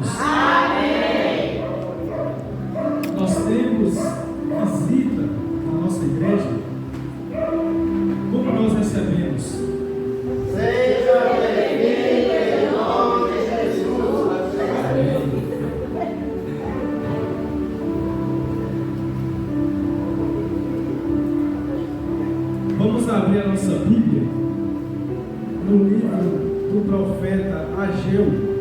irmãos? Amém. Nós temos visita na nossa igreja. Como nós recebemos? Seja bem-vindo em nome de Jesus. Amém. Vamos abrir a nossa Bíblia no livro do profeta Ageu.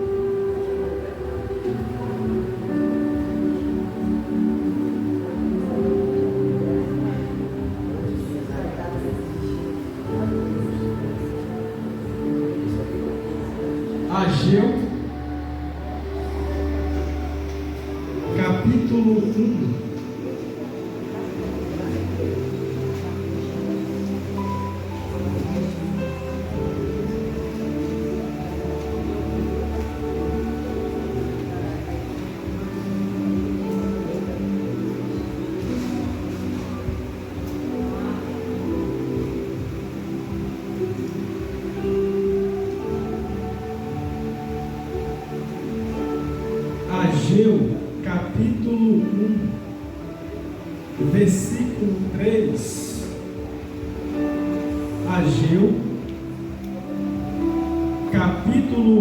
Ageu, capítulo 1. Ageu, capítulo 1, versículo 3. Ageu, capítulo 1,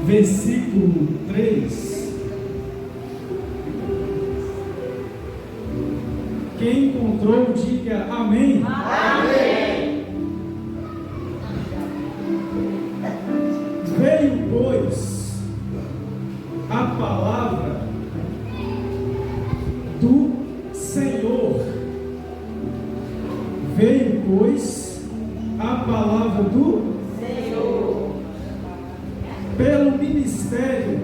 versículo 3. Quem encontrou, diga amém. Amém. Veio, pois, a palavra do Senhor. Veio, pois, a palavra do Senhor. Pelo ministério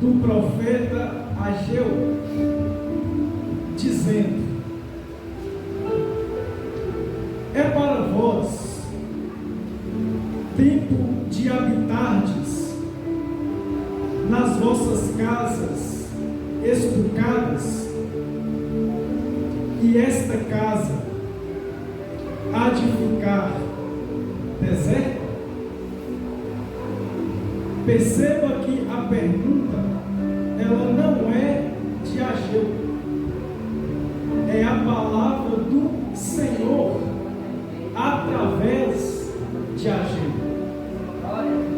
do profeta Ageu, dizendo: é para vós tempo de habitardes nas vossas casas estucadas, e esta casa há de ficar deserta? Perceba que a pergunta, ela não é de Ageu, é a palavra do Senhor através de Ageu.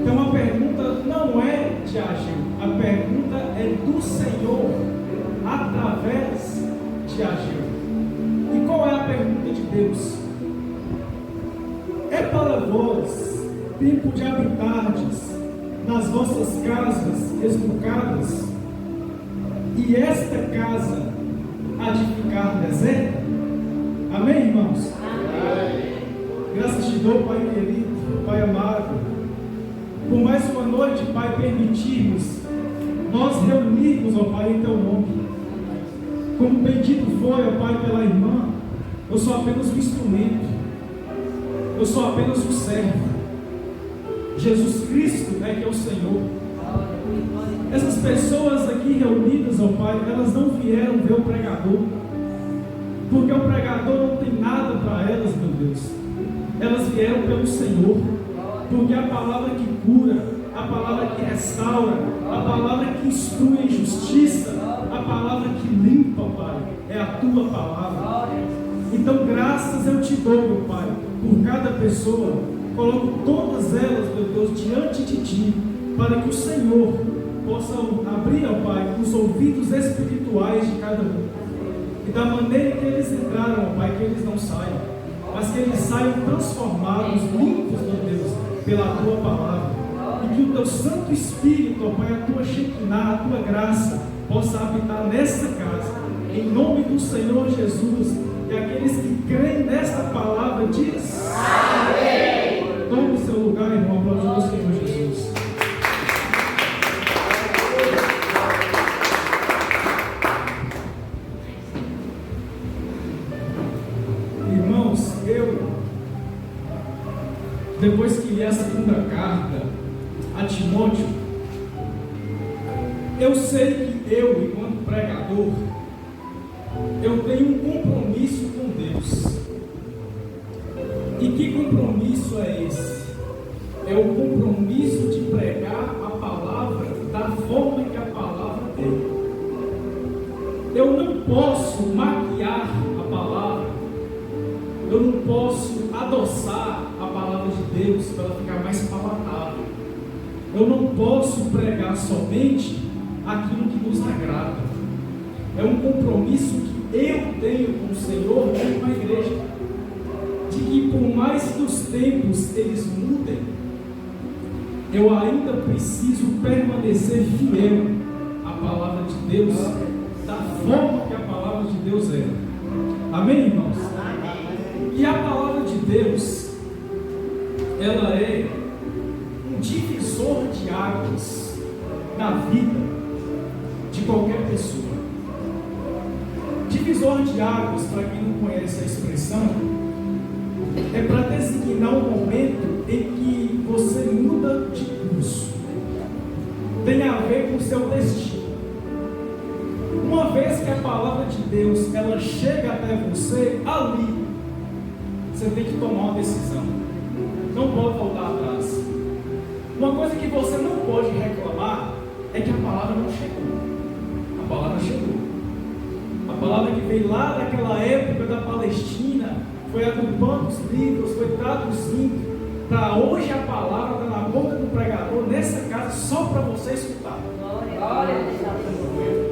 Então a pergunta não é de Ageu, a pergunta é do Senhor através de Ageu. E qual é a pergunta de Deus? É para vós tempo de habitardes nas vossas casas estucadas, e esta casa há de ficar deserta? Amém, irmãos? Amém. Graças te dou, Pai querido, Pai amado, por mais uma noite, Pai, permitirmos nós reunirmos, ó Pai, em Teu nome. Como bendito foi, ó Pai, pela irmã, eu sou apenas um instrumento, eu sou apenas um servo. Jesus Cristo é que é o Senhor. Essas pessoas aqui reunidas, ó Pai, elas não vieram ver o pregador, porque o pregador não tem nada para elas, meu Deus. Elas vieram pelo Senhor, porque a palavra que cura, a palavra que restaura, a palavra que instrui em justiça, a palavra que limpa, Pai, é a Tua palavra. Então graças eu te dou, meu Pai, por cada pessoa. Coloco todas elas, meu Deus, diante de Ti, para que o Senhor possa abrir, ó Pai, os ouvidos espirituais de cada um, e da maneira que eles entraram, ó Pai, que eles não saiam, mas que eles saiam transformados, limpos, meu Deus, pela Tua palavra, e que o Teu Santo Espírito, ó Pai, a Tua Shekinah, a Tua graça, possa habitar nessa casa, em nome do Senhor Jesus. E aqueles que creem nesta palavra diz amém. Tome o seu lugar, irmão, aplaudindo o Senhor Jesus. Irmãos, depois que li a segunda carta a Timóteo, eu sei que eu, enquanto pregador, eu tenho um compromisso com Deus. E que compromisso é esse? É o compromisso de pregar copiar a palavra, eu não posso adoçar a palavra de Deus para ela ficar mais palatável. Eu não posso pregar somente aquilo que nos agrada. É um compromisso que eu tenho com o Senhor e com a igreja, de que por mais que os tempos eles mudem, eu ainda preciso permanecer fiel à palavra de Deus, da forma que a palavra de Deus é. Amém, irmãos? E a palavra de Deus, ela é um divisor de águas na vida de qualquer pessoa. Divisor de águas, para quem não conhece a expressão, é para designar um momento em que você muda de curso. Tem a ver com o seu destino. Uma vez que a palavra de Deus ela chega até você, ali você tem que tomar uma decisão. Não pode voltar atrás. Uma coisa que você não pode reclamar é que a palavra não chegou. A palavra chegou. A palavra que veio lá daquela época da Palestina, foi agrupando os livros, foi traduzindo, para hoje a palavra está na boca do pregador, nessa casa, só para você escutar.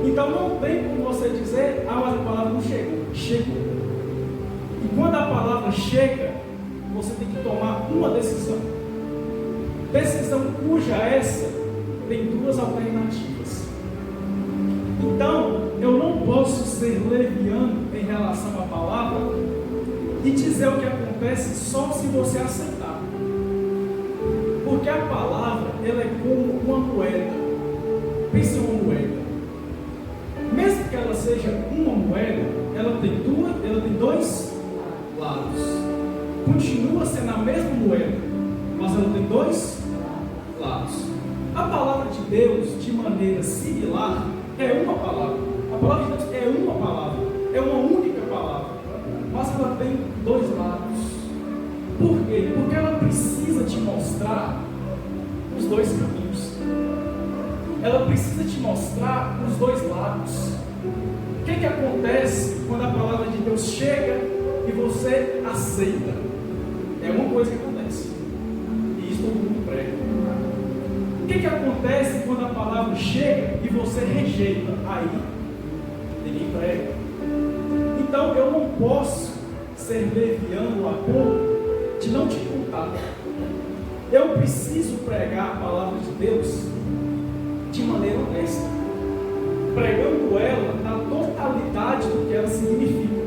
Então não tem como você dizer, mas a palavra não chegou. Chegou. E quando a palavra chega, você tem que tomar uma decisão. Decisão cuja essa tem duas alternativas. Então, eu não posso ser leviano em relação à palavra e dizer o que acontece só se você aceitar. Porque a palavra, ela é como uma moeda. Pensa em uma moeda. Mesmo que ela seja uma moeda, ela tem dois lados. Continua sendo a mesma moeda, mas ela tem dois lados. A palavra de Deus, de maneira similar, é uma palavra. A palavra de Deus é uma palavra, é uma única palavra, mas ela tem dois lados. Por quê? Porque ela precisa te mostrar os dois caminhos. Ela precisa te mostrar os dois lados. O que acontece quando a palavra de Deus chega e você aceita? É uma coisa que acontece, e isso todo mundo prega. O que acontece quando a palavra chega e você rejeita? Aí ninguém prega. Então eu não posso ser leviano a ponto de não te contar. Eu preciso pregar a palavra de Deus de maneira honesta, pregando ela na totalidade do que ela significa.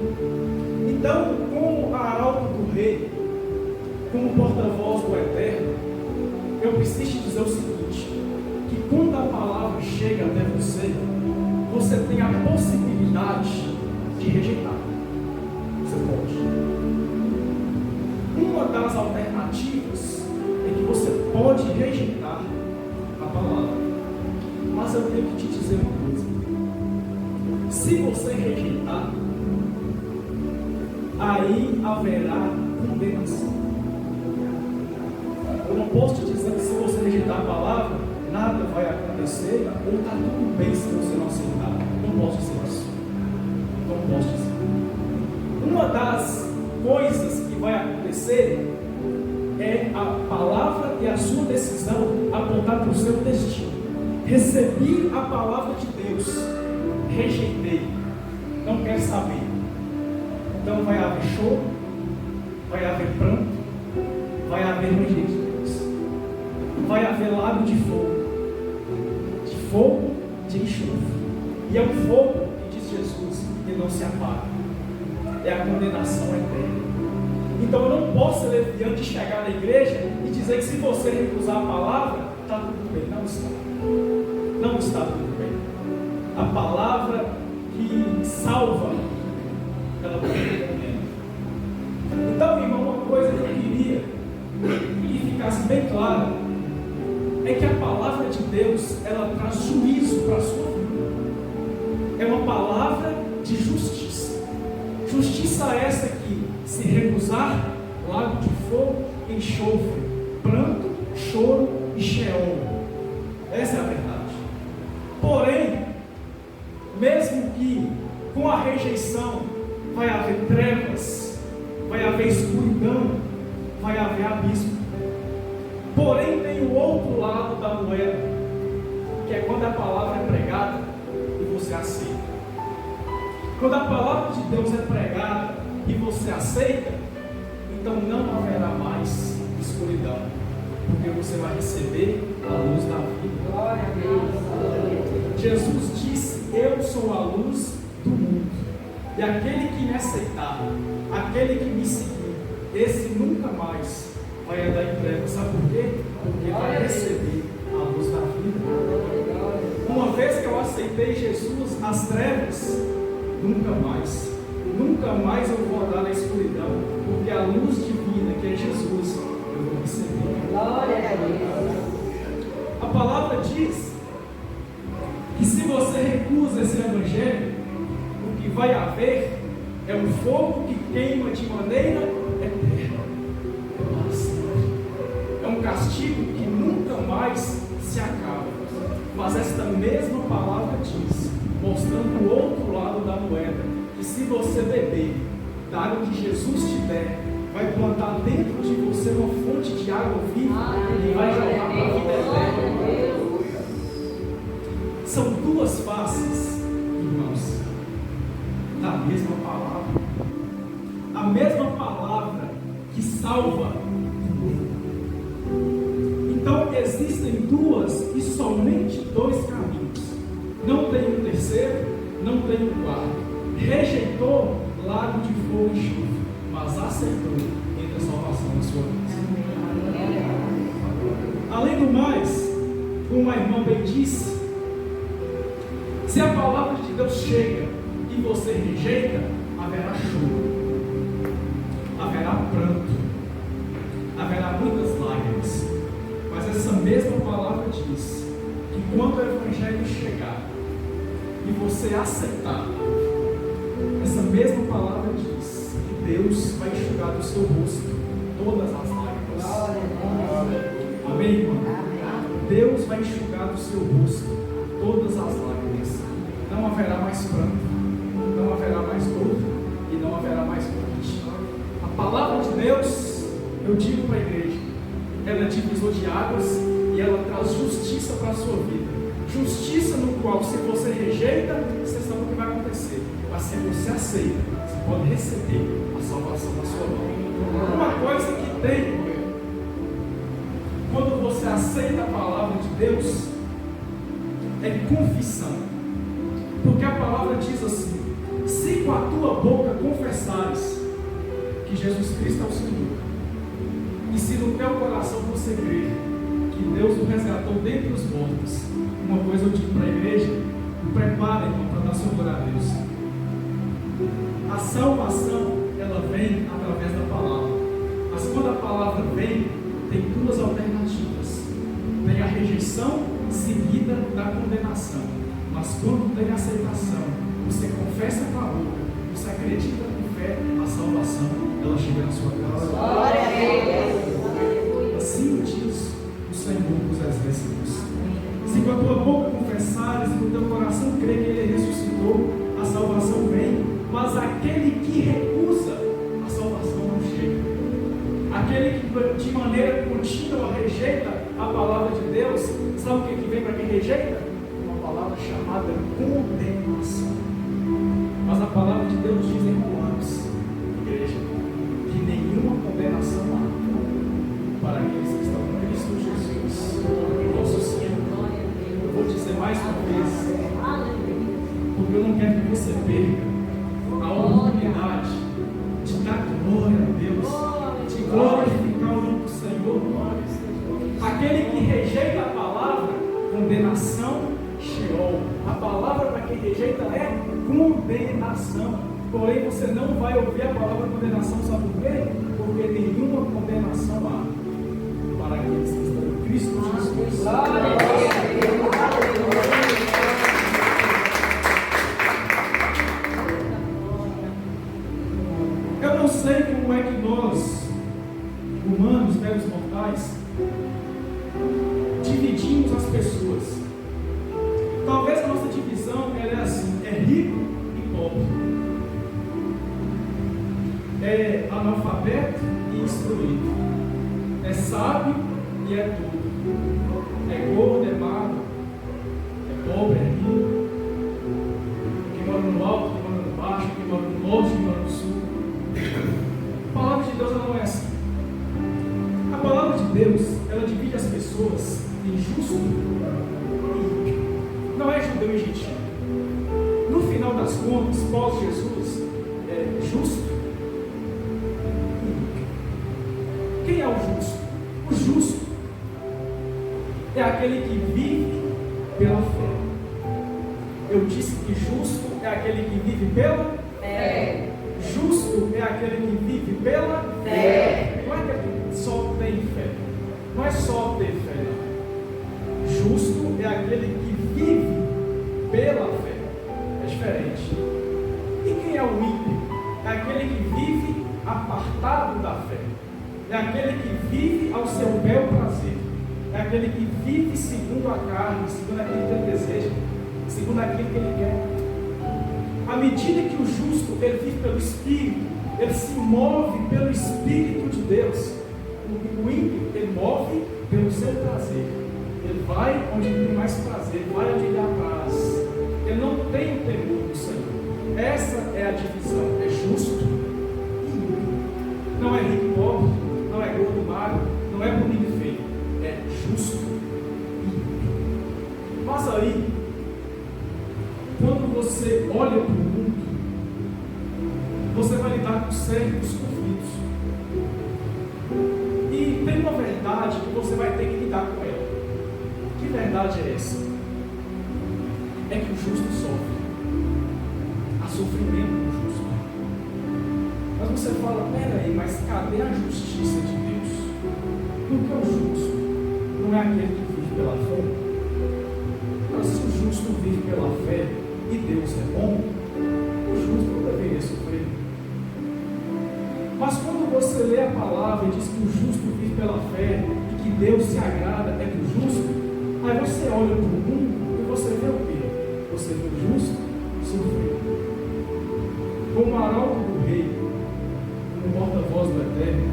Então, como arauto do rei, como porta-voz do Eterno, eu preciso te dizer o seguinte: que quando a palavra chega até você, você tem a possibilidade de rejeitar. Você pode. Uma das alternativas é que você pode rejeitar a palavra. Mas eu tenho que te dizer uma coisa: se você rejeitar, aí haverá condenação. Eu não posso te dizer que se você rejeitar a palavra, nada vai acontecer, ou está tudo bem se você não aceitar. Não posso dizer isso. Não posso dizer. Uma das coisas que vai acontecer é a palavra e a sua decisão apontar para o seu destino. Recebi a palavra de Deus, rejeitei, não quero saber. Então vai haver choro, vai haver pranto, vai haver rejeito de Deus, vai haver lago de fogo, de enxofre. E é um fogo, que diz Jesus, que não se apaga. É a condenação eterna. Então eu não posso ser leviano de chegar na igreja e dizer que se você recusar a palavra, está tudo bem. Não está. Não está tudo bem. A palavra que salva, ela condena. Então, irmão, uma coisa que eu queria que ficasse bem clara é que a palavra de Deus, ela traz juízo para a sua vida. É uma palavra de justiça. Justiça essa que, se recusar, lago de fogo, enxofre, pranto, choro e Sheol. Essa é a verdade. Porém, mesmo que com a rejeição vai haver trevas, vai haver escuridão, vai haver abismo. Porém, tem o outro lado da moeda, que é quando a palavra é pregada e você aceita. Quando a palavra de Deus é pregada e você aceita, então não haverá mais escuridão, porque você vai receber a luz da vida. Glória a Deus. Jesus disse: eu sou a luz do mundo, e aquele que me aceitar, aquele que me seguir, esse nunca mais vai andar em trevas. Sabe por quê? Porque vai receber a luz da vida. Uma vez que eu aceitei Jesus, as trevas, nunca mais eu vou andar na escuridão, porque a luz divina, que é Jesus, eu vou receber. Glória a Deus. A palavra diz que se você recusa esse evangelho, o que vai haver é um fogo que queima de maneira eterna, é para sempre. É um castigo que nunca mais se acaba. Mas esta mesma palavra diz, mostrando o outro lado da moeda, que se você beber da água que Jesus te der, vai plantar dentro de você uma fonte de água viva e vai jogar para a vida eterna. São duas faces, irmãos, da mesma palavra. A mesma palavra que salva. Então existem duas e somente dois caminhos. Não tem um terceiro, não tem um quarto. Rejeitou lago de fogo e chuva, mas aceitou entre a salvação da sua vida. Além do mais, como a irmã bem disse, se a palavra de Deus chega e você rejeita, haverá choro, haverá pranto, haverá muitas lágrimas. Mas essa mesma palavra diz que quando o evangelho chegar e você aceitar, essa mesma palavra diz que Deus vai enxugar do seu rosto todas as lágrimas. Amém, irmão? Deus vai enxugar do seu rosto todas as lágrimas. Não haverá mais pranto, não haverá mais dor e não haverá mais morte. A palavra de Deus, eu digo para a igreja, ela é divisor de águas e ela traz justiça para a sua vida. Justiça no qual, se você rejeita, você sabe o que vai acontecer. Mas se você aceita, você pode receber a salvação da sua vida. Uma coisa que tem, quando você aceita a palavra de Deus, é confissão. Porque a palavra diz assim: se com a tua boca confessares que Jesus Cristo é o Senhor, e se no teu coração você crer que Deus o resgatou dentre os mortos, uma coisa eu digo para a igreja: prepara, irmão, para dar seu glória a Deus. A salvação, ela vem através da palavra. Mas quando a palavra vem, tem duas alternativas. Tem a rejeição seguida da condenação. Mas quando tem aceitação, você confessa com a boca, você acredita com fé, a salvação, ela chega na sua casa. Glória a Deus. Assim diz o Senhor dos Exércitos: se com a tua boca confessares e no teu coração crer que Ele ressuscitou, a salvação vem. Mas aquele que recusa, a salvação não chega. Aquele que de maneira contínua rejeita a palavra de Deus, sabe o que vem para quem rejeita? Uma palavra chamada condenação. Mas a palavra de Deus diz em Romanos, igreja, que nenhuma condenação há para aqueles que estão em Cristo Jesus, nosso Senhor. Eu vou dizer mais uma vez, porque eu não quero que você perca a oportunidade de dar glória a Deus, de glorificar o nome do Senhor. Aquele que rejeita a palavra, condenação, Sheol. A palavra para quem rejeita é condenação. Porém, você não vai ouvir a palavra condenação, sabe por quê? Porque nenhuma condenação há para aqueles que estão em Cristo Jesus. Glória a Deus. Eu não sei como é que nós, humanos, meros mortais, dividimos as pessoas. Talvez a nossa divisão ela é assim: é rico e pobre. é analfabeto e instruído, é sábio e é tudo, é gordo, é magro, é pobre, é rico, quem mora no alto, quem mora no baixo, quem mora no norte, quem mora no sul. A palavra de Deus ela não é assim. A palavra de Deus, ela divide as pessoas em justo e ímpio. Não é judeu e gentil. No final das contas, pós-Jesus, é justo e ímpio. Quem é o justo? O justo é aquele que vive pela fé. Eu disse que justo é aquele que vive pela fé. Justo é aquele que vive pela fé. Não é que só tem fé. Não é só ter fé. Justo é aquele que vive pela fé. É diferente. E quem é o ímpio? É aquele que vive apartado da fé. É aquele que vive ao seu bel prazer. É aquele que vive segundo a carne, segundo aquilo que ele deseja, segundo aquilo que ele quer. À medida que o justo ele vive pelo Espírito, ele se move pelo Espírito de Deus. O ímpio ele move pelo seu prazer. Ele vai onde ele tem mais prazer, vai onde ele apraz. Ele não tem o temor do Senhor. Essa é a divisão. É justo e ímpio. Não é rico e pobre, não é gordo e magro, não é bonito e feio. É justo e ímpio. Mas aí, quando você olha para o mundo, você vai lidar com certos conflitos. E tem uma verdade que você vai ter que lidar com ela. Que verdade é essa? É que o justo sofre. Há sofrimento no justo. Mas você fala, peraí, mas cadê a justiça de Deus? Porque o justo não é aquele que vive pela fé. Mas se o justo vive pela fé, e Deus é bom, o justo não deveria sofrer. Mas quando você lê a palavra e diz que o justo vive pela fé e que Deus se agrada é do justo, aí você olha para o mundo e você vê o quê? Você vê o justo sofrer. Como arauto do rei, como porta-voz do Eterno,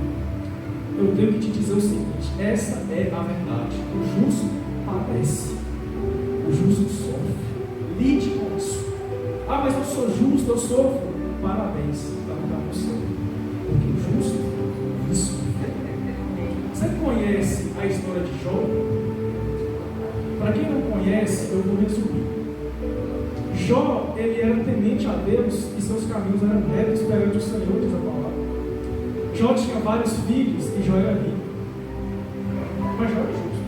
eu tenho que te dizer o seguinte: essa é a verdade. O justo padece, o justo sofre. Lide com isso. Ah, mas eu sou justo, eu sofro. Parabéns, está no lugar do céu. Porque o justo, isso. Você conhece a história de Jó? Para quem não conhece, eu vou resumir. Jó, ele era temente a Deus e seus caminhos eram retos perante o Senhor, diz a palavra. Jó tinha vários filhos e Jó era rico. Mas Jó era justo.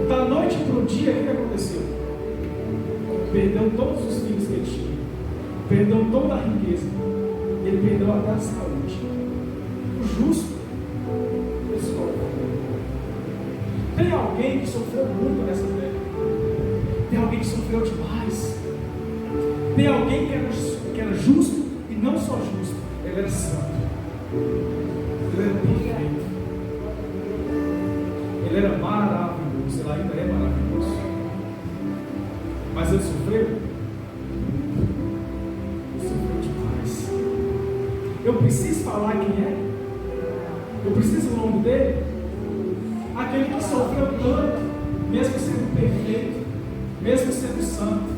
Da noite para o dia, o que aconteceu? Perdeu todos os filhos que ele tinha, perdeu toda a riqueza, ele perdeu até a saúde. O justo, ele sofre. Tem alguém que sofreu muito nessa terra, tem alguém que sofreu demais, tem alguém que era justo e não só justo, ele era santo, ele era perfeito, ele era maravilhoso, ele ainda é maravilhoso. Mas ele sofreu? Ele sofreu demais. Eu preciso falar quem é? Eu preciso o nome dele? Aquele que sofreu tanto, mesmo sendo perfeito, mesmo sendo santo.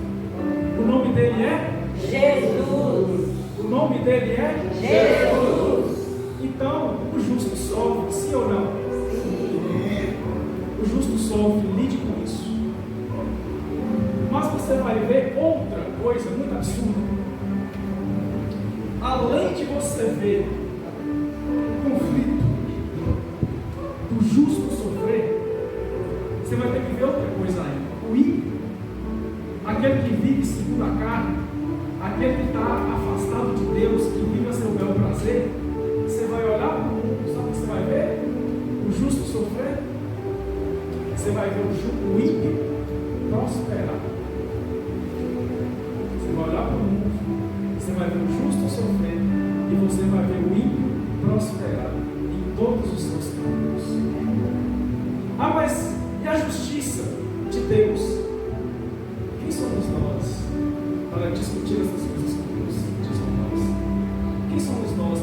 O nome dele é? Jesus. O nome dele é? Jesus. Então, o justo sofre, sim ou não? O justo sofre, lide com isso. Mas você vai ver outra coisa muito absurda. Além de você ver o conflito do justo sofrer, você vai ter que ver outra coisa ainda. O ímpio, aquele que vive segundo a carne, aquele que está afastado de Deus, que vive a seu bel prazer, você vai olhar para o mundo, sabe o que você vai ver? O justo sofrer, você vai ver o ímpio prosperar. Você vai olhar para o mundo, você vai ver o justo sofrer e você vai ver o ímpio prosperar em todos os seus caminhos. Ah, mas e a justiça de Deus? Quem somos nós para discutir essas coisas com Deus? Quem somos nós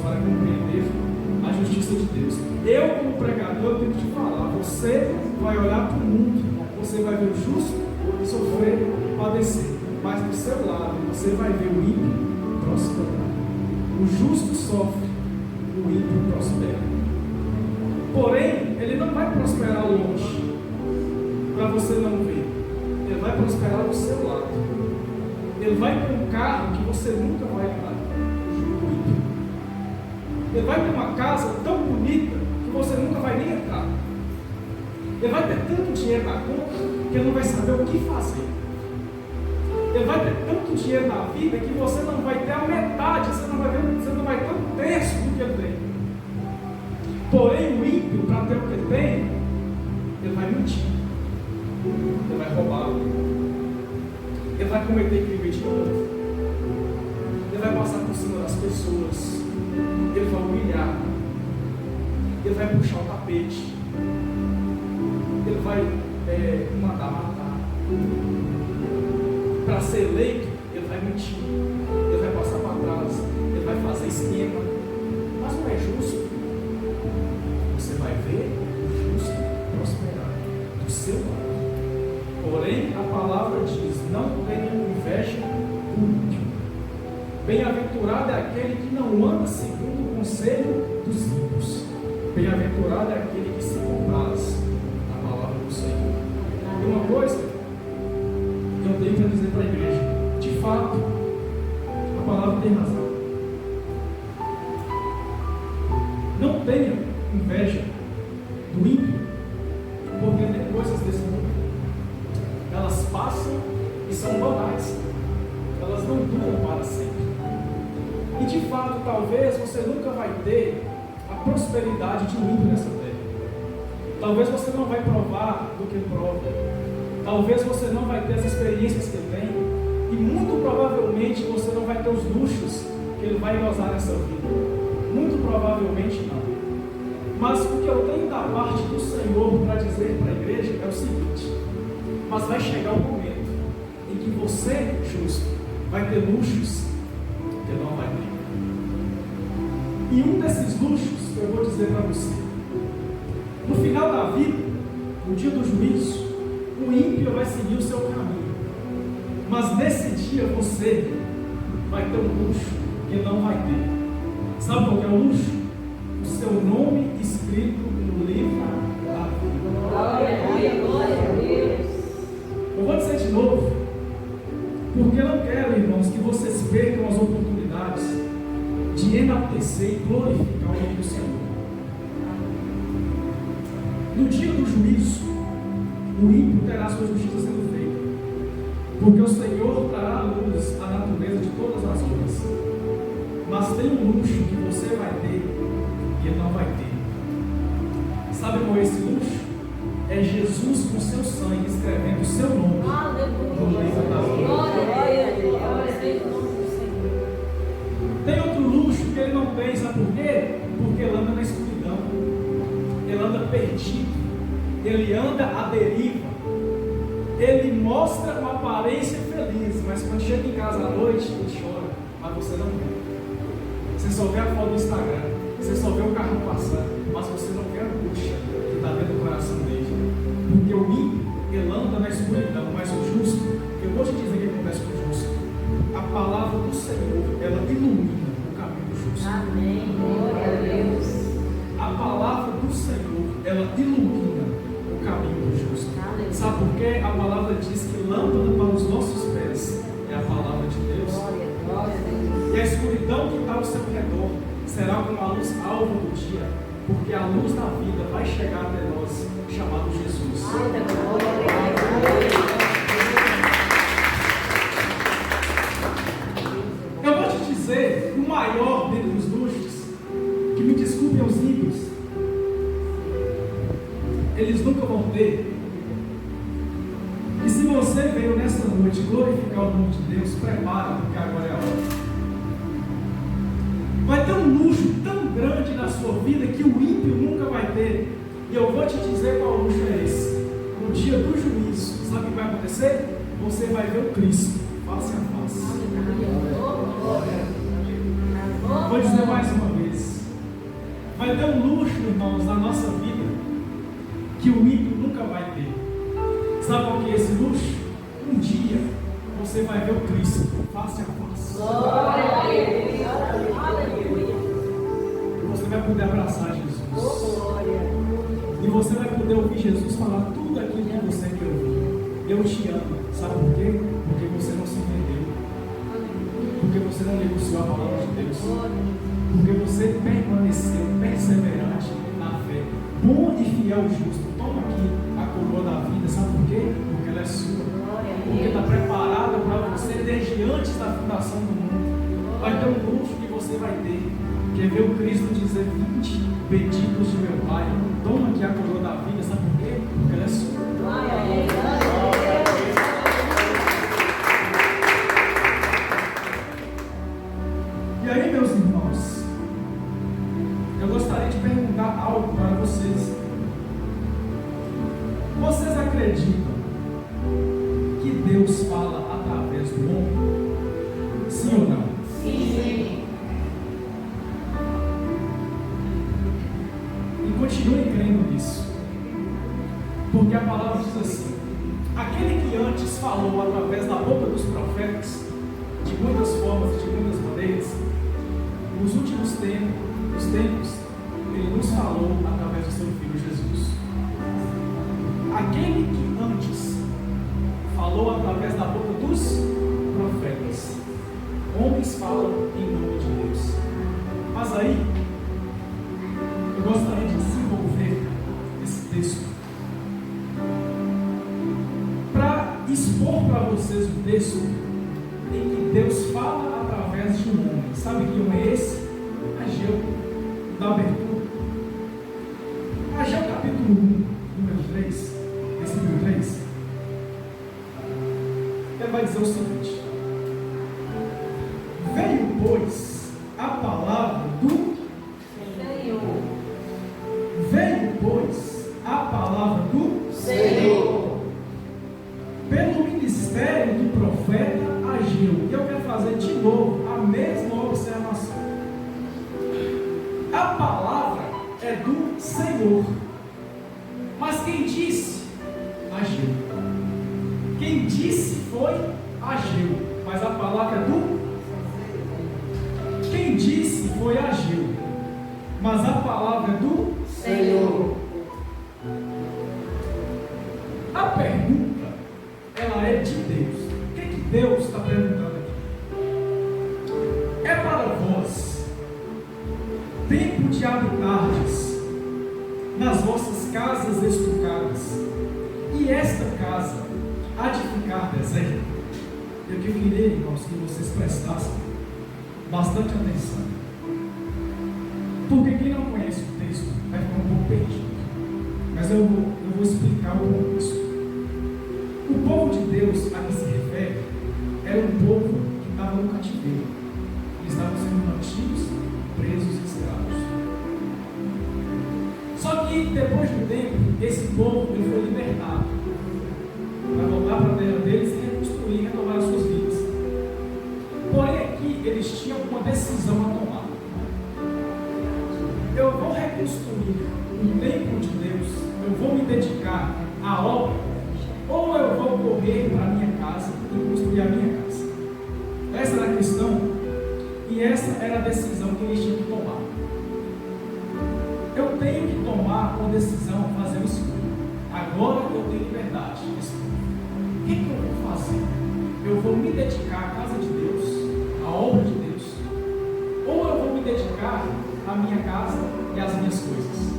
ver a justiça de Deus. Eu, como pregador, tenho que te falar: você vai olhar para o mundo, você vai ver o justo sofrer, padecer, mas do seu lado você vai ver o ímpio prosperar. O justo sofre, o ímpio prospera. Porém, ele não vai prosperar longe para você não ver. Ele vai prosperar do seu lado. Ele vai ter um carro que você nunca vai andar. Ele vai ter uma casa tão bonita que você nunca vai nem entrar. Ele vai ter tanto dinheiro na conta que ele não vai saber o que fazer. Ele vai ter tanto dinheiro na vida que você não vai ter a metade, você não vai ter um terço do que ele tem. Porém, o ímpio, para ter o que ele tem, ele vai mentir, ele vai roubar, ele vai cometer crime de novo, ele vai passar por cima das pessoas, ele vai humilhar, ele vai puxar o tapete, ele vai mandar matar. Para ser eleito, ele vai mentir, ele vai passar para trás, ele vai fazer esquema, mas não é justo. Você vai ver o justo prosperar do seu lado. Porém, a palavra diz: não tenha inveja do ímpio. Bem-aventurado é aquele que não anda segundo o conselho dos ímpios. Bem-aventurado é aquele que se compraz na palavra do Senhor. E uma coisa que eu tenho para dizer para a igreja: de fato, a palavra tem razão. Não tenha inveja do ímpio, porque tem coisas desse mundo, elas passam e são banais, elas não duram para sempre. E de fato, talvez você nunca vai ter a prosperidade de um ímpio nessa terra. Talvez você não vai provar do que ele prova. Talvez você não vai ter as experiências que ele tem. E muito provavelmente você não vai ter os luxos que ele vai gozar nessa vida. Muito provavelmente não. Mas o que eu tenho da parte do Senhor para dizer para a igreja é o seguinte: mas vai chegar um momento em que você, justo, vai ter luxos que ele não vai ter. E um desses luxos eu vou dizer para você: no final da vida, no dia do juízo, o ímpio vai seguir o seu caminho, mas nesse dia você vai ter um luxo que ele não vai ter. Sabe qual que é o luxo? O seu nome escrito no livro da vida. Glória a Deus. Eu vou dizer de novo, porque eu não quero, irmãos, que vocês percam as oportunidades de enaltecer e glorificar o nome do Senhor. No dia do juízo, o ímpio terá sua justiça sendo feita, porque o Senhor trará à luz a natureza de todas as obras. Mas tem um luxo que você vai ter e ele não vai ter. Sabe qual é esse luxo? É Jesus com seu sangue escrevendo o seu nome no livro da vida. Tem outro luxo que ele não tem, sabe por quê? Porque ele anda na escuridão, ele anda perdido, ele anda à deriva, ele mostra uma aparência feliz, mas quando chega em casa à noite, ele chora, mas você não vê. Você só vê a foto do Instagram, você só vê o carro passando, mas você não vê a angústia que está dentro do coração dele. Porque o ímpio, ele anda na escuridão, mas o justo, eu vou te dizer o que acontece com o justo. A palavra do Senhor, ela ilumina o caminho do justo. Amém. Glória a Deus. A palavra do Senhor, ela ilumina o caminho do justo. Amém. Sabe por quê? A palavra diz que lâmpada para os nossos pés é a palavra de Deus. Glória a Deus. E a escuridão que está ao seu redor será como a luz alva do dia, porque a luz da vida vai chegar até nós, chamado Jesus. Eu vou te dizer, o maior dentre os luxos, que me desculpem os ímpios, eles nunca vão ter. E se você veio nessa noite glorificar o nome de Deus, prepara, porque agora é a hora. Vai ter um luxo tão grande na sua vida que o ímpio nunca vai ter. E eu vou te dizer qual luxo é esse. No dia do juízo, sabe o que vai acontecer? Você vai ver o Cristo face a face. Vou dizer mais uma vez: vai ter um luxo, irmãos, na nossa vida, que o ímpio nunca vai ter. Sabe qual que é esse luxo? Um dia você vai ver o Cristo face a face. Glória a Deus. Aleluia. E você vai poder abraçar Jesus. Glória. E você vai poder ouvir Jesus falar tudo aquilo que você quer ouvir. Eu te amo. Sabe por quê? Porque você não se vendeu. Porque você não negociou a palavra de Deus. Porque você permaneceu perseverante na fé. Bom e fiel justo. Toma aqui a coroa da vida. Sabe por quê? Porque ela é sua. Porque está preparada para você desde antes da fundação do mundo. Vai ter um luxo que você vai ter. Quer ver o Cristo dizer 20 benditos de meu Pai? Toma aqui a coroa da vida. Sabe por quê? Porque ela é sua. E aí, meus irmãos, eu gostaria de perguntar algo para vocês. Vocês acreditam que Deus fala através do homem? Sim ou não? Sim. E continuem crendo nisso. Porque a palavra diz assim: aquele que antes falou através da boca dos profetas, de muitas formas e de muitas maneiras, nos últimos tempos, ele nos falou através do seu Filho Jesus. Aquele que antes falou através da boca dos profetas, homens falam em nome de Deus. Mas aí, eu gostaria de desenvolver esse texto para expor para vocês um texto em que Deus fala através de um homem. Sabe que homem é esse? Ageu, da abertura. Ageu capítulo 1, número 3, versículo 3. Ele vai dizer o seguinte: veio, pois, a palavra do Senhor. Veio, pois, a palavra do Senhor. pelo ministério do profeta Ageu. E eu quero fazer de novo a mesma observação. A palavra é do Senhor. Mas quem disse? Ageu. Quem disse foi Ageu. Mas a palavra é do? Quem disse foi Ageu. Mas a palavra é do? Senhor. A pergunta, ela é de Deus. O que Deus está perguntando aqui? É para vós tempo de habitardes nas vossas casas estucadas, e esta casa há de ficar deserta? Eu queria, irmãos, que vocês prestassem bastante atenção, porque quem não conhece o texto vai ficar um pouco perdido, mas eu vou explicar o contexto. O povo de Deus a que se refere era um povo que estava no cativeiro. Eles estavam sendo mantidos, presos e escravos. Só que depois do tempo, esse povo ele foi libertado para voltar para a terra deles e reconstruir, renovar as suas vidas. Porém aqui eles tinham uma decisão a tomar. Eu vou reconstruir o templo de Deus, eu vou me dedicar à obra, ou eu vou correr para a minha casa e construir a minha casa? Essa era a questão, e essa era a decisão que eles tinham que tomar. Eu tenho que tomar uma decisão, fazer uma escolha. Agora eu tenho liberdade de escolha. O que eu vou fazer? Eu vou me dedicar à casa de Deus, à obra de Deus, ou eu vou me dedicar à minha casa e às minhas coisas?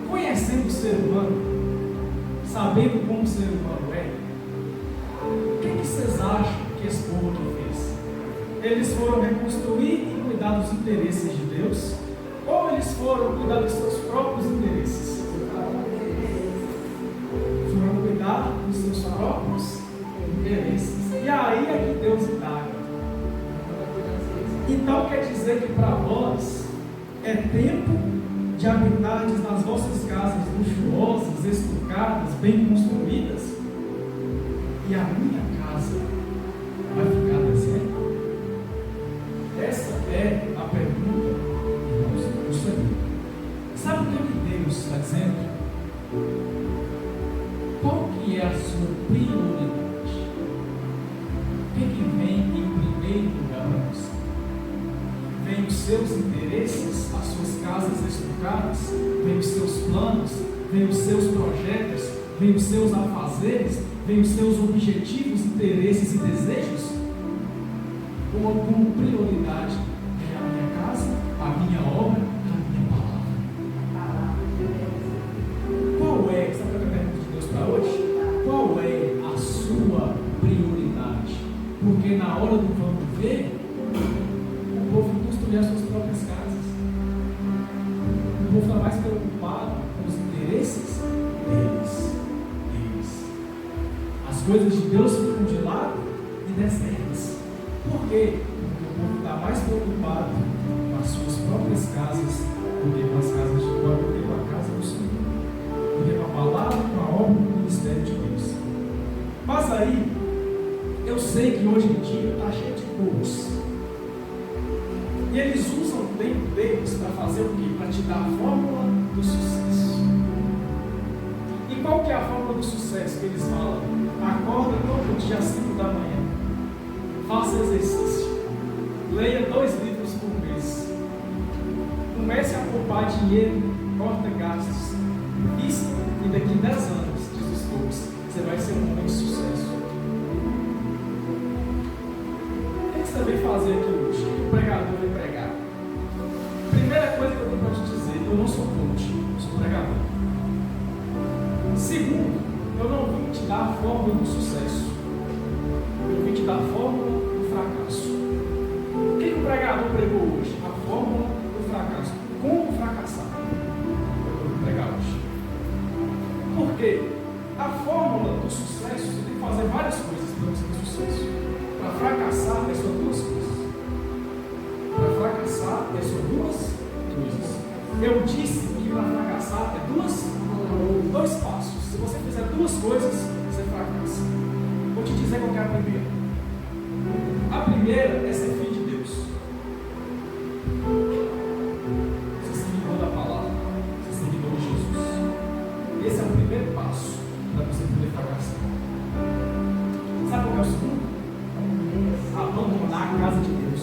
Conhecendo o ser humano, sabendo como o ser humano é, o que vocês acham que esse povo aqui fez? Eles foram reconstruir e cuidar dos interesses de Deus, ou eles foram cuidar dos seus próprios interesses? Foram cuidar dos seus próprios interesses. E aí é que Deus indaga. Então quer dizer que para vós é tempo de habitardes nas vossas casas luxuosas, estucadas, bem construídas, e a minha casa vai ficar deserta? Essa é a pergunta, irmãos, do Senhor. seus interesses, as suas casas estocadas, vem os seus planos, vem os seus projetos, vem os seus afazeres, vem os seus objetivos, interesses e desejos? Ou como prioridade é a minha casa, a minha obra e a minha palavra? Qual é, sabe a pergunta de Deus para hoje? Qual é a sua prioridade? Porque na hora do vamos ver, o povo construir as suas próprias casas. O povo está mais preocupado com os interesses deles. As coisas de Deus ficam de lado e desertas. Por quê? Porque o povo está mais preocupado com as suas próprias casas do que com as casas de Deus, do que com a casa do Senhor, do que com a palavra, com a obra do ministério de Deus. Mas aí, eu sei que hoje em dia está cheio de coaches. E eles usam o tempo deles para fazer o quê? Para te dar a fórmula do sucesso. E qual que é a fórmula do sucesso que eles falam? Acorda todo dia às 5 da manhã. Faça exercício. Leia 2 livros por mês. Comece a poupar dinheiro, corta gastos. Isso, e daqui 10 anos, diz os coaches, você vai ser um homem de sucesso. O que você veio fazer aqui hoje? O pregador veio pregar. Primeira coisa que eu tenho para te dizer, eu não sou coach, eu sou pregador. Segundo, eu não vim te dar a fórmula do sucesso. Eu vim te dar a fórmula do fracasso. O que o pregador pregou hoje? A fórmula do fracasso. Como fracassar? Eu vou pregar hoje. Por quê? A fórmula do sucesso, você tem que fazer várias coisas para você ter sucesso. Para fracassar é só 2 coisas. Para fracassar é só 2 coisas. Eu disse que para fracassar é 2 passos. Se você fizer 2 coisas, você fracassa. Vou te dizer qual é a primeira. A primeira é ser filho de Deus. Ser seguidor da palavra. Ser seguidor de Jesus. Esse é o primeiro passo para você poder fracassar. Sabe qual é o segundo? Abandonar a casa de Deus.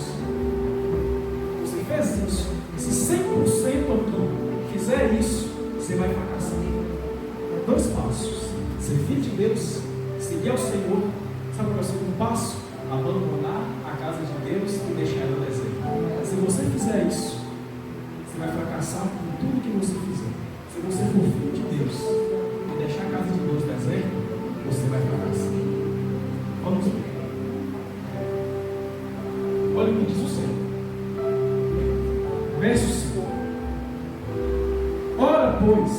Você fez isso. Se 100% aqui fizer isso, você vai fracassar. 2 passos. Ser filho de Deus, seguir ao Senhor. Sabe qual é o segundo passo? Abandonar a casa de Deus e deixar ela deserta. Se você fizer isso, você vai fracassar em tudo que você fizer. Se você for filho de Deus e deixar a casa de Deus deserta, você vai fracassar. Vamos ver. Olha o que diz o Senhor. Verso 5. Ora, pois,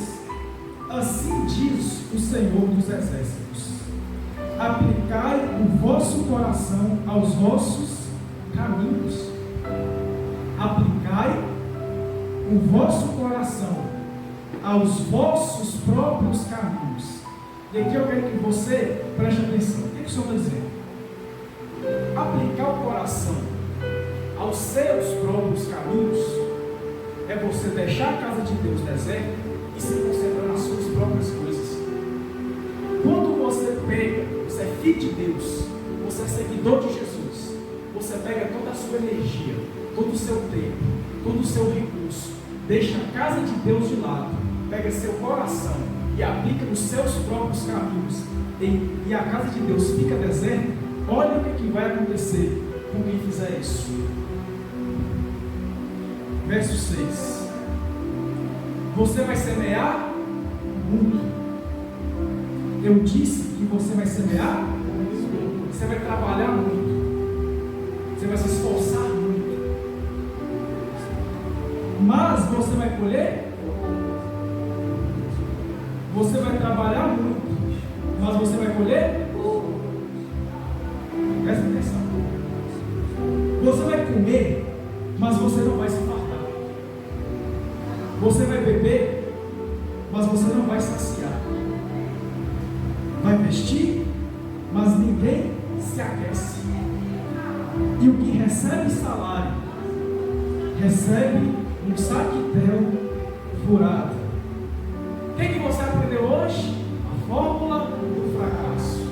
assim diz o Senhor dos Exércitos: aplicai o vosso coração aos vossos caminhos. Aplicai o vosso coração aos vossos próprios caminhos. E aqui eu quero que você preste atenção. O que o Senhor está dizendo? Aplicar o coração aos seus próprios caminhos é você deixar a casa de Deus deserta e se concentrar nas suas próprias coisas. Quando você pega, você é filho de Deus, você é seguidor de Jesus, você pega toda a sua energia, todo o seu tempo, todo o seu recurso, deixa a casa de Deus de lado, pega seu coração e aplica nos seus próprios caminhos, e a casa de Deus fica deserta. Olha o que vai acontecer com quem fizer isso. Verso 6. Você vai semear muito. Eu disse que você vai semear muito. Você vai trabalhar muito. Você vai se esforçar muito. Mas você vai colher? Você vai trabalhar muito. Mas você vai colher? Presta atenção. Você vai comer, mas você não vai se fartar. Você vai beber, mas você não vai saciar. Vai vestir, mas ninguém se aquece. E o que recebe salário, recebe um saquetel furado. O que você aprendeu hoje? A fórmula do fracasso.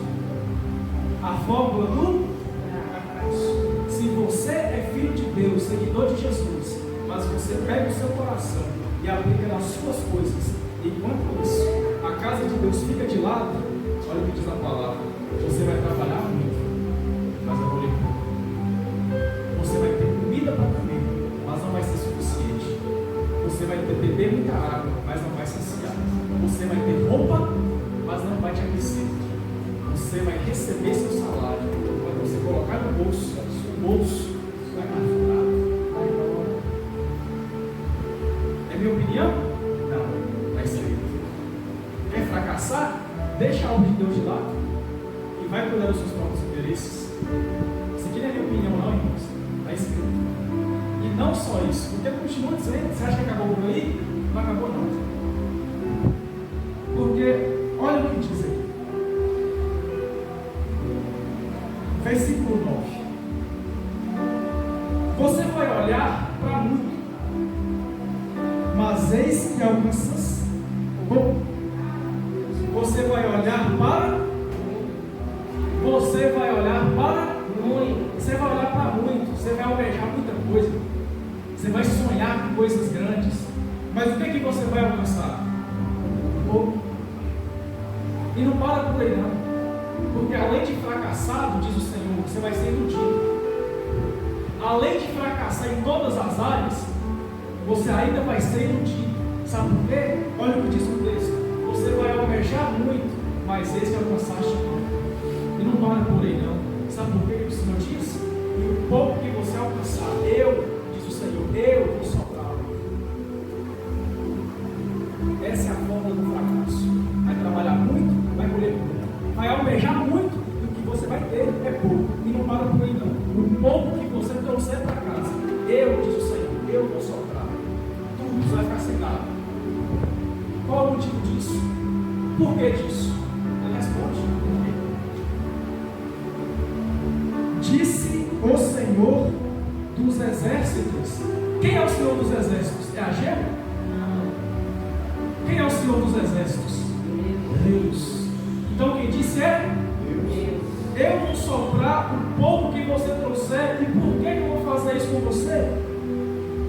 A fórmula do fracasso. Se você é filho de Deus, seguidor de Jesus, mas você pega o seu coração e aplica nas suas coisas. Enquanto isso, a casa de Deus fica de lado, olha o que diz a palavra: você vai trabalhar muito, mas eu vou lhe pouco. Você vai ter comida para comer, mas não vai ser suficiente. Você vai beber muita água, mas não vai saciar. Você vai ter roupa, mas não vai te aquecer. Você vai receber seu salário. Quando você colocar no bolso, o bolso vai mais furado, vai embora. É minha opinião? Não, vai ser. Quer fracassar? Deixa a obra de Deus de lado e vai cuidar dos seus próprios interesses. Isso aqui não é minha opinião, não, irmãos. Está escrito. E não só isso, porque continua dizendo: você acha que acabou por aí? Não acabou, não. Porque, olha o que diz aqui. Versículo 9. Você vai olhar para muito, mas eis que alcanças pouco. Você vai olhar para muito. Você vai olhar para muito. Você vai almejar muita coisa. Você vai sonhar com coisas grandes. Mas o que é que você vai alcançar? Pouco. E não para por aí, não. Porque além de fracassado, diz o Senhor, você vai ser iludido. Além de fracassar em todas as áreas, você ainda vai ser iludido. Sabe por quê? Olha o que diz o texto. Você vai almejar muito, mas esse alcançaste pouco. E não para por aí, não. Sabe por quê que o Senhor diz? E o pouco que você alcançar, diz o Senhor, eu vou soprar. Essa é a fórmula do fracasso. Vai trabalhar muito, vai colher muito. Vai almejar muito, e o que você vai ter é pouco. E não para por aí, não. O pouco que você trouxer para casa, diz o Senhor, eu vou soprar. Tudo vai ficar sem nada. Qual é o motivo disso? Por que disso? Ele responde: por quê? Disse o Senhor dos exércitos. Quem é o Senhor dos exércitos? É Ageu? Não. Quem é o Senhor dos exércitos? Deus. Então quem disse é Deus. Eu vou soprar o pouco que você trouxer. E por que eu vou fazer isso com você?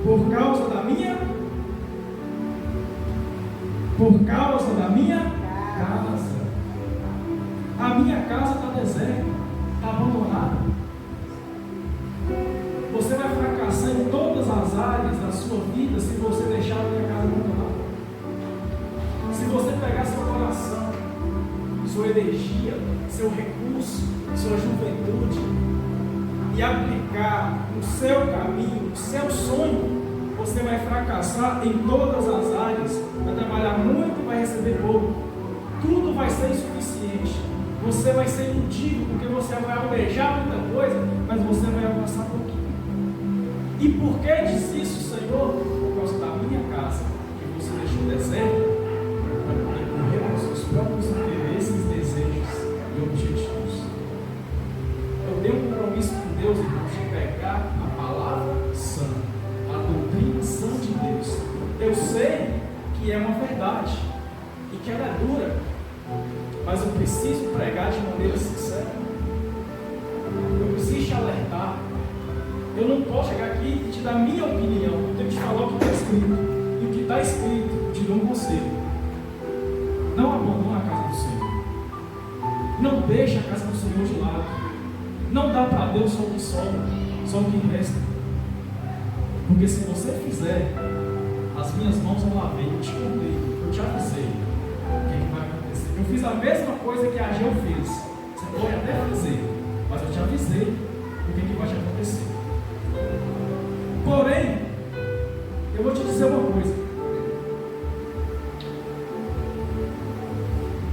Por causa da minha casa. A minha casa está deserta, está abandonada. Você vai fracassar em todas as áreas da sua vida se você deixar a minha casa abandonada. Se você pegar seu coração, sua energia, seu recurso, sua juventude e aplicar no seu caminho, no seu sonho, você vai fracassar em todas as áreas. Vai trabalhar muito e vai receber pouco. Tudo vai ser insuficiente. Você vai ser iludido porque você vai almejar muita coisa, mas você vai alcançar pouquinho. E por que diz isso, Senhor? Por causa da minha casa, que você deixou deserta, para poder correr aos seus próprios interesses, desejos e objetivos. Eu tenho um compromisso com Deus, irmãos, de pegar a palavra sã, a doutrina sã de Deus. Eu sei que é uma verdade e que ela é dura, mas eu preciso pregar de maneira sincera. Eu preciso te alertar. Eu não posso chegar aqui e te dar minha opinião. Eu tenho que te falar o que está escrito. E o que está escrito, te dou um conselho: não abandone a casa do Senhor. Não deixe a casa do Senhor de lado. Não dá para Deus só o que sobra, só o que resta. Porque se você fizer, as minhas mãos eu lavei, eu te contei, eu te avisei o que vai acontecer. Eu fiz a mesma coisa que Ageu fez. Você pode até fazer, mas eu te avisei o que vai te acontecer. Porém, eu vou te dizer uma coisa: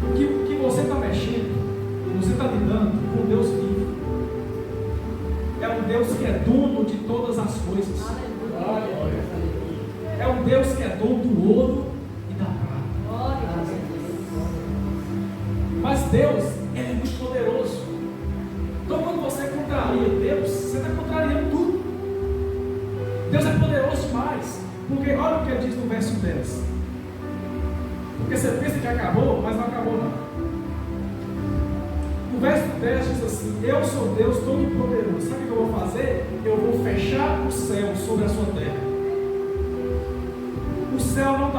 o que você está mexendo, você está lidando com Deus vivo. É um Deus que é dono de todas as coisas. É um Deus que é dono do ouro e da prata. Mas Deus, Ele é muito poderoso. Então quando você contraria Deus, você está contrariando tudo. Deus é poderoso demais. Porque olha o que ele diz no verso 10. Porque você pensa que acabou, mas não acabou não. O verso 10 diz assim: eu sou Deus Todo-Poderoso. Sabe o que eu vou fazer? Eu vou fechar o céu sobre a sua terra.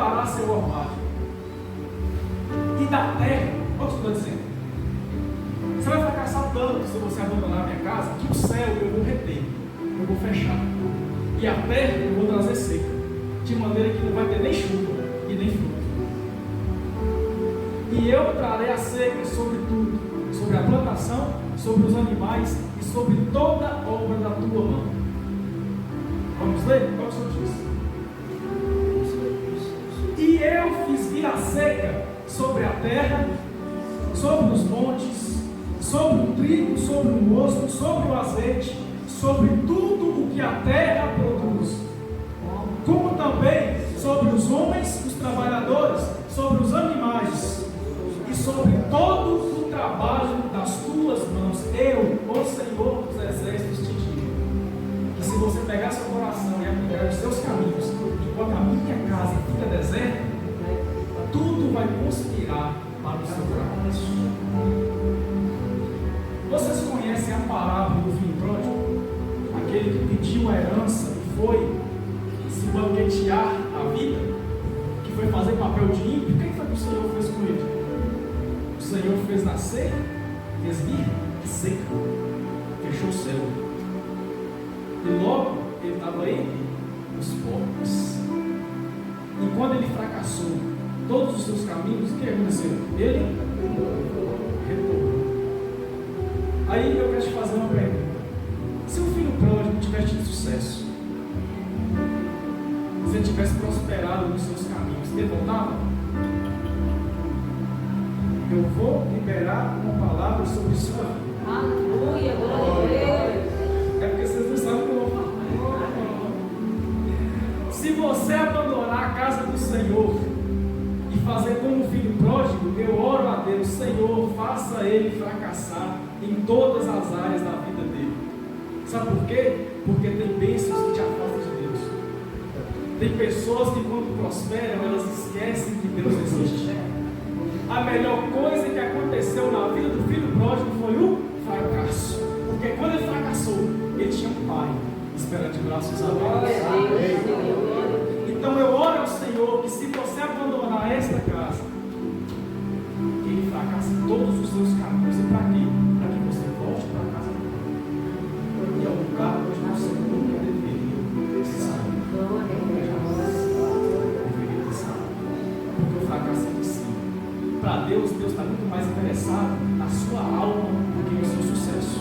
preparar seu orvalho. E da terra, olha o que eu estou dizendo. Você vai fracassar tanto se você abandonar a minha casa, que o céu eu vou reter, eu vou fechar. E a terra eu vou trazer seca, de maneira que não vai ter nem chuva e nem fruto. E eu trarei a seca sobre tudo, sobre a plantação, sobre os animais e sobre toda a obra da tua mão. Vamos ler? Qual é o Senhor diz? E eu fiz vir a seca sobre a terra, sobre os montes, sobre o trigo, sobre o mosto, sobre o azeite, sobre tudo o que a terra produz, como também sobre os homens, os trabalhadores, sobre os animais e sobre todo o trabalho das tuas mãos. Eu, o Senhor dos exércitos, te digo que se você pegar seu coração e aplicar os seus caminhos, enquanto a minha casa fica deserta, tudo vai conspirar para o seu fracasso. Vocês conhecem a parábola do filho pródigo? Aquele que pediu a herança e foi se banquetear a vida, que foi fazer papel de ímpio. O que foi que o Senhor fez com ele? O Senhor fez nascer, fez vir seca, fechou o céu. E logo ele estava entre os pobres. E quando ele fracassou todos os seus caminhos, o que aconteceu? Ele retornou. Aí eu quero te fazer uma pergunta. Se o filho pródigo tivesse tido sucesso, se ele tivesse prosperado nos seus caminhos, ele voltava? Eu vou liberar uma palavra sobre sua vida. Aleluia, glória a Deus. É porque vocês não sabem o que eu vou falar. Se você abandonar a casa do Senhor e fazer como o filho pródigo, eu oro a Deus: Senhor, faça ele fracassar em todas as áreas da vida dele. Sabe por quê? Porque tem bênçãos que te afastam de Deus. Tem pessoas que quando prosperam, elas esquecem que Deus existe. A melhor coisa que aconteceu na vida do filho pródigo foi o fracasso. Porque quando ele fracassou, ele tinha um pai esperando de braços abertos. Então eu oro ao Senhor que, se você abandonar esta casa, que ele fracasse em todos os seus caminhos. E para quê? Para que você volte para a casa do Pai. E é o lugar onde você nunca deveria estar. Porque o fracasso é de si. Para Deus, Deus está muito mais interessado na sua alma do que no seu sucesso.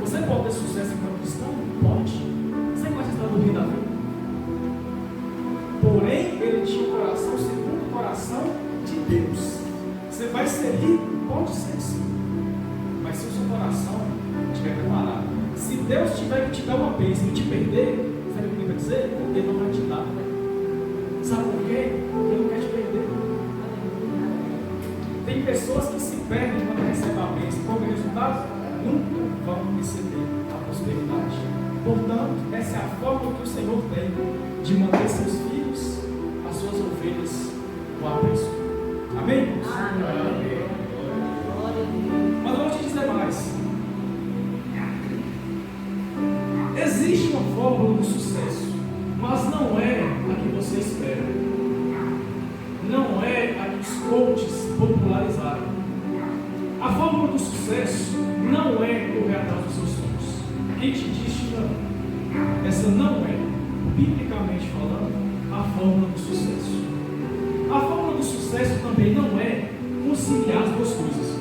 Você pode ter sucesso enquanto cristão? Pode. Você pode estar no rio da vida. Porém, ele tinha um coração segundo o coração de Deus. Você vai ser rico? Pode ser sim. Mas se o seu coração estiver preparado, se Deus tiver que te dar uma bênção e te perder, sabe o que ele vai dizer? Ele não vai te dar. Sabe por quê? Porque ele não quer te perder. Tem pessoas que se perdem quando recebem a bênção. Como resultado, nunca vão receber a prosperidade. Portanto, essa é a forma que o Senhor tem de manter seus filhos, as suas ovelhas, o apreço. Amém? Amém. Mas eu vou te dizer mais. Existe uma fórmula do sucesso, mas não é a que você espera. Não é a que os coaches popularizaram. A fórmula do sucesso não é correr atrás dos seus sonhos. Quem te disse não? Essa não é, biblicamente falando, a fórmula do sucesso. A fórmula do sucesso também não é conciliar as duas coisas.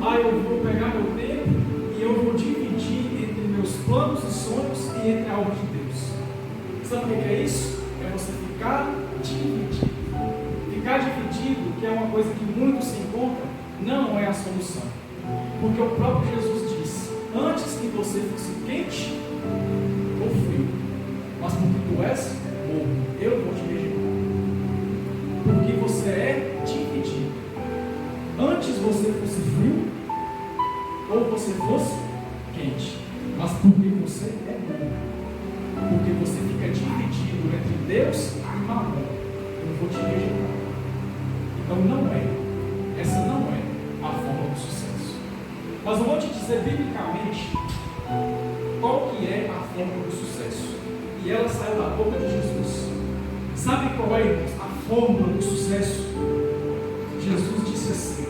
Eu vou pegar meu tempo e eu vou dividir entre meus planos e sonhos e entre a obra de Deus. Sabe o que é isso? É você ficar dividido. Ficar dividido, que é uma coisa que muitos se encontram, não é a solução. Porque o próprio Jesus disse: antes que você fosse quente ou frio, mas porque tu és morno, eu vou te regenerar. Porque você é dividido. Antes você fosse frio ou você fosse quente, mas porque você é morno. Porque você fica dividido entre Deus e Mamon, eu vou te regenerar. Então essa não é a forma do sucesso. Mas eu vou te dizer biblicamente qual que é a forma do sucesso. E ela saiu da boca de Jesus. Sabe qual é a fórmula do sucesso, Jesus disse assim: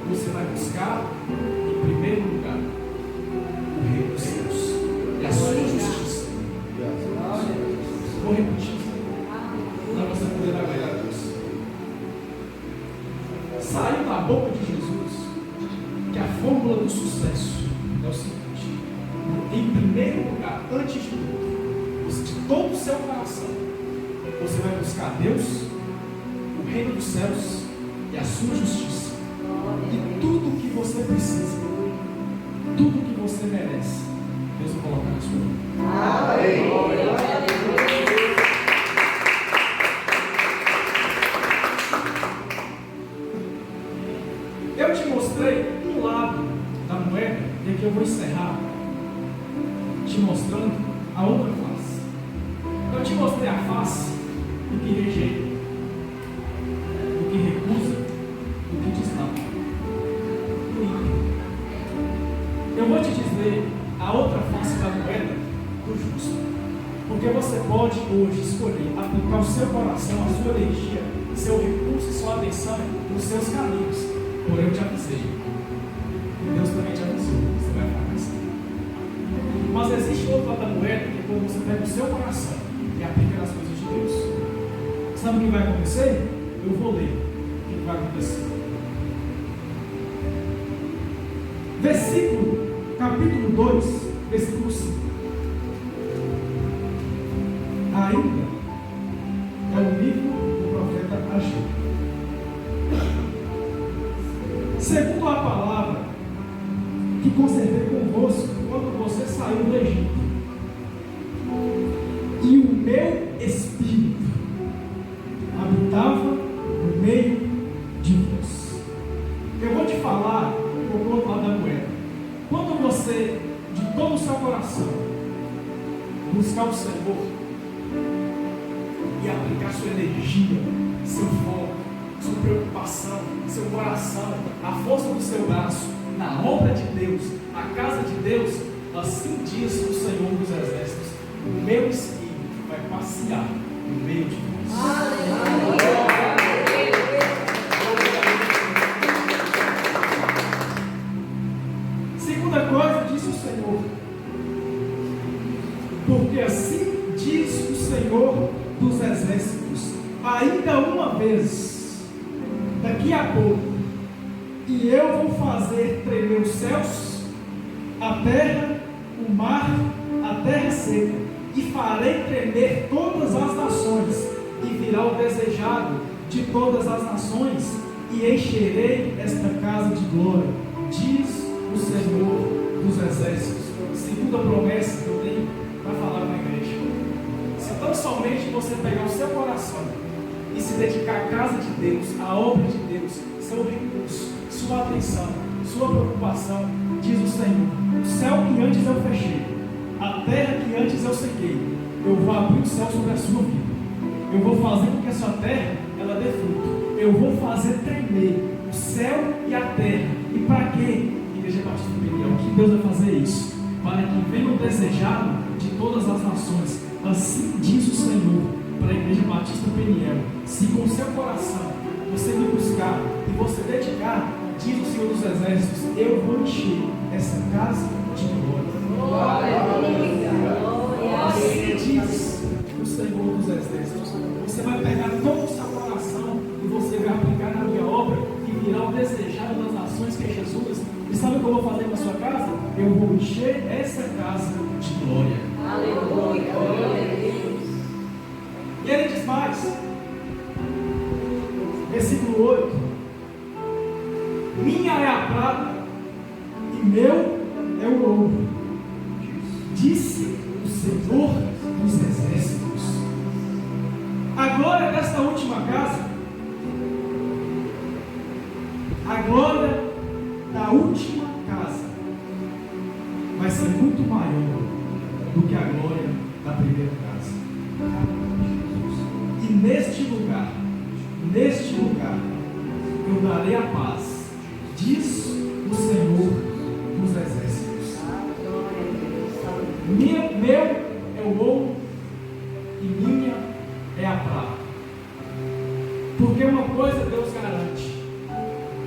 você vai buscar, em primeiro lugar, o reino dos céus e a sua justiça. Vou repetir, para você poder dar glória a Deus. Saiu da boca de Jesus que a fórmula do sucesso é o seguinte: em primeiro lugar, antes de tudo, de todo o seu coração, você vai buscar Deus, o reino dos céus e a sua justiça. E tudo que você precisa, tudo que você merece, Deus vai colocar na sua vida. Eu te mostrei um lado da moeda, e aqui eu vou encerrar te mostrando a outra face. Eu te mostrei a face do que rejeita, do que recusa, do que diz não. Eu vou te dizer a outra face da moeda do justo. Porque você pode hoje escolher aplicar o seu coração, a sua energia, seu recurso e sua atenção nos seus caminhos. Porém, eu te avisei. E Deus também te avisou. Você vai fracassar. Mas existe outro lado da moeda que é quando você pega o seu coração e aplica nas coisas de Deus. Sabe o que vai acontecer? Eu vou ler o que vai acontecer. Capítulo 2, versículo 5. Ainda é o livro do profeta Ageu. Segundo a palavra que conservei convosco quando você saiu do Egito, e o meu espírito habitava no meio de vós. Eu vou te falar o outro lado da moeda. Quando você, de todo o seu coração, buscar o Senhor e aplicar sua energia, seu foco, sua preocupação, seu coração, a força do seu braço na obra de Deus, na casa de Deus, assim diz o Senhor dos Exércitos: o meu espírito vai passear no meio de vós. Aleluia! Segunda coisa, disse o Senhor: porque assim diz o Senhor dos Exércitos, ainda uma vez, daqui a pouco, e eu vou fazer tremer os céus, a terra, o mar, a terra seca, e farei tremer todas as nações, e virá o desejado de todas as nações, e encherei esta casa de glória, diz o Senhor dos Exércitos. Segunda promessa que eu tenho para falar com a igreja: se tão somente você pegar o seu coração e se dedicar à casa de Deus, à obra de Deus, seu recurso, sua atenção, sua preocupação, diz o Senhor: o céu que antes eu fechei, a terra que antes eu sequei, eu vou abrir o céu sobre a sua vida. Eu vou fazer com que a sua terra ela dê fruto. Eu vou fazer tremer o céu e a terra. E para quê? Igreja Batista Peniel, que Deus vai fazer isso? Para que venha o desejado de todas as nações. Assim diz o Senhor para a Igreja Batista Peniel: se com o seu coração você me buscar e você dedicar, diz o Senhor dos Exércitos, eu vou encher essa casa de glória. Assim diz o Senhor dos Exércitos. Você vai pegar todo o seu coração e você vai aplicar na minha obra e virá o desejado das nações, que é Jesus. E sabe o que eu vou fazer com a sua casa? Eu vou encher essa casa de glória. Aleluia. E ele diz mais, versículo 8: minha é a prata e meu é o ouro, disse o Senhor dos Exércitos. A glória desta última casa, a glória da última casa, vai ser muito maior do que a glória da primeira casa. E neste lugar, eu darei a paz, diz o Senhor dos Exércitos. Meu é o ouro e minha é a prata. Porque uma coisa Deus garante,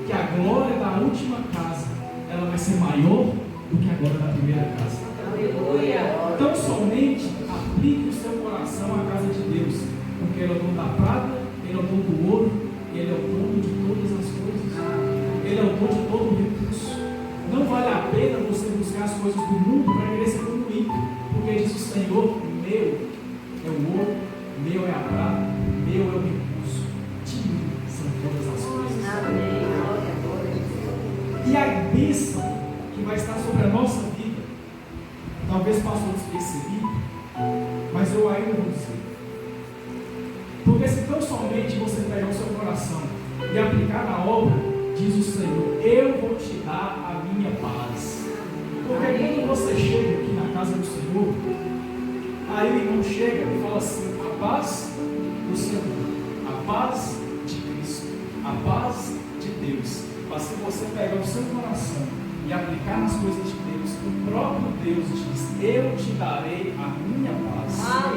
que a glória da última casa, ela vai ser maior do que a glória da primeira casa. Aleluia. Então somente aplique o seu coração à casa de Deus, porque Ele é o dono da prata, Ele é o dono do ouro, Ele é o dono de todas as coisas, Ele é o dono de todo o recurso. Não vale a pena você buscar as coisas do mundo para querer ser como ímpio, porque diz o Senhor: meu é o ouro, meu é a prata, meu é o recurso, de mim são todas as coisas. E a bênção que vai estar sobre a nossa vida, talvez passou despercebido, mas eu ainda vou dizer. Porque se tão somente você pegar o seu coração e aplicar na obra, diz o Senhor: eu vou te dar a minha paz. Porque quando você chega aqui na casa do Senhor, aí o irmão chega e fala assim: a paz do Senhor, a paz de Cristo, a paz de Deus. Mas se você pegar o seu coração e aplicar nas coisas de Deus, o próprio Deus diz: eu te darei a minha paz. A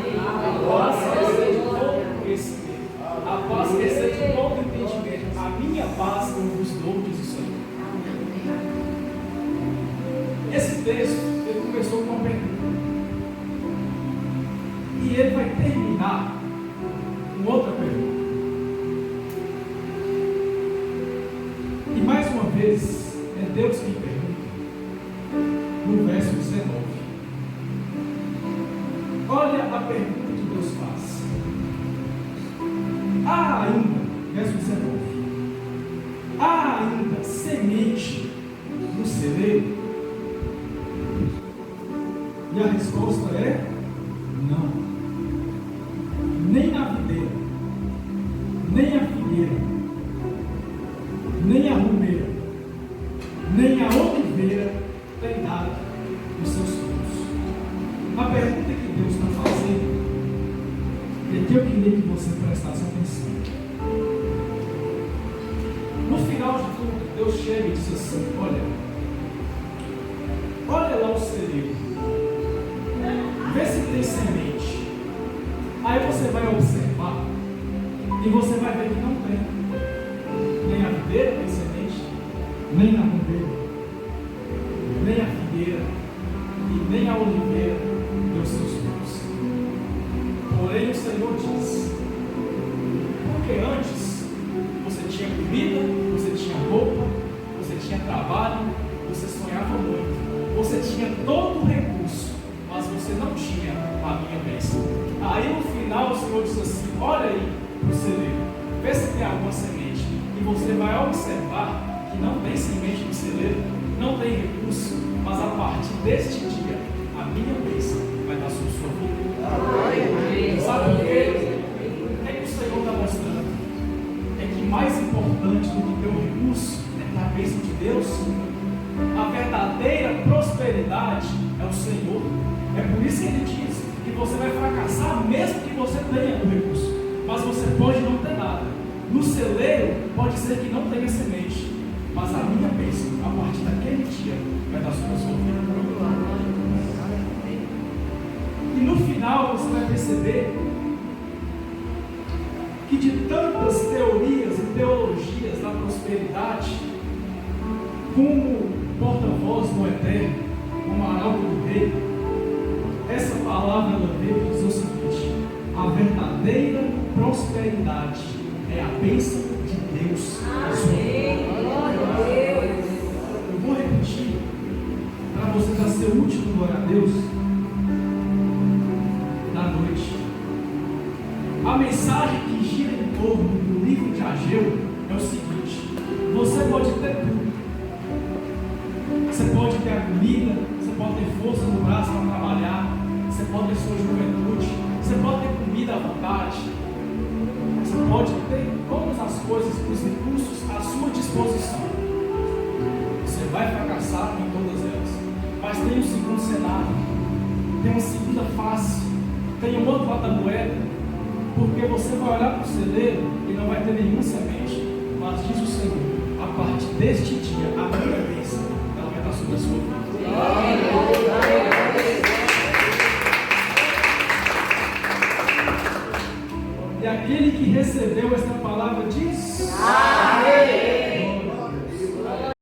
paz que excede todo conhecimento, a paz que excede todo entendimento, a minha paz eu vos dou, diz o Senhor. Esse texto, ele começou com uma pergunta, e ele vai terminar com outra pergunta. E mais uma vez, é Deus que pergunta, no verso 19. Olha a pergunta que Deus faz. Há ainda, verso 19, há ainda semente no celeiro? E a resposta é: não. Nem na videira, nem a figueira, nem a romeira, nem a oliveira tem dado os seus frutos. A pergunta que Deus está fazendo é que eu queria que você prestasse atenção. No final de tudo, Deus chega e diz assim: olha lá o celeiro, vê se tem semente. Aí você vai observar e você vai ver que não tem. Nem a videira tem semente, nem a romeira, nem a figueira e nem a oliveira deu seus frutos. Porém o Senhor diz: porque antes você tinha comida, você tinha roupa, você tinha trabalho, você sonhava muito, você tinha todo o recurso, mas você não tinha a minha bênção. Aí no final o Senhor diz assim: olha aí para o celeiro, vê se tem alguma semente. E você vai observar que não tem semente no celeiro, não tem recurso, mas a partir deste dia, a minha bênção vai dar sobre sua vida. Sabe por quê? É que o Senhor está mostrando. É que mais importante do que ter o recurso é ter a bênção de Deus. A verdadeira prosperidade é o Senhor. É por isso que Ele diz que você vai fracassar mesmo que você tenha o recurso, mas você pode não ter nada. No celeiro pode ser que não tenha semente, mas a minha bênção, a partir daquele dia, vai dar sobre a sua vida. E no final você vai perceber que de tantas teorias e teologias da prosperidade, como porta-voz do Eterno, como arauto do Rei, essa palavra ela veio dizer o seguinte: a verdadeira prosperidade é a bênção de Deus na sua vida. Eu vou repetir para você dar seu último glória a Deus da noite. A mensagem que gira em torno do livro de Ageu é o seguinte: você pode ter tudo. Você pode ter a comida, você pode ter força no braço para trabalhar, você pode ter sua juventude, você pode ter comida à vontade, você pode ter todas as coisas, os recursos à sua disposição. Você vai fracassar em todas elas. Mas tem um segundo cenário, tem uma segunda face, tem um outro lado da moeda, porque você vai olhar para o celeiro e não vai ter nenhuma semente, mas diz o Senhor: a partir deste dia, a minha bênção, ela vai estar sobre a sua vida. E aqui aquele que recebeu esta palavra diz: Amém.